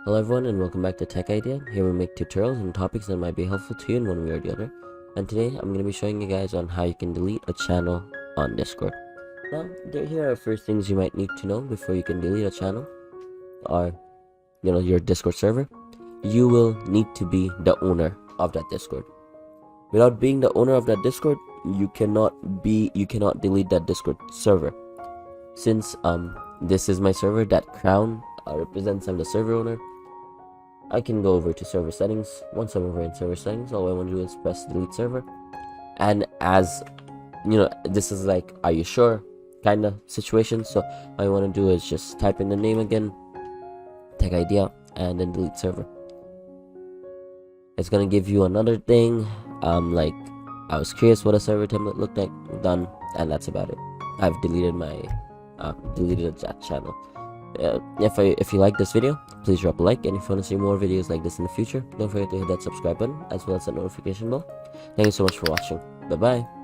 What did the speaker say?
Hello everyone and welcome back to Tech Idea. Here we make tutorials on topics that might be helpful to you in one way or the other. And today I'm going to be showing you guys on how you can delete a channel on Discord. Now, here are first things you might need to know before you can delete a channel or your Discord server. You will need to be the owner of that Discord. Without being the owner of that Discord, you cannot delete that Discord server. Since this is my server, that crown represents I'm the server owner. I can go over to server settings. Once I'm over in server settings, all I want to do is press delete server. And as this is like are you sure kind of situation, so all I want to do is just type in the name again, Tech Idea, and then delete server. It's gonna give you another thing like I was curious what a server template looked like. Done, and that's about it. I've deleted my deleted that channel. If you like this video, please drop a like, and if you want to see more videos like this in the future, don't forget to hit that subscribe button as well as that notification bell. Thank you so much for watching. Bye bye.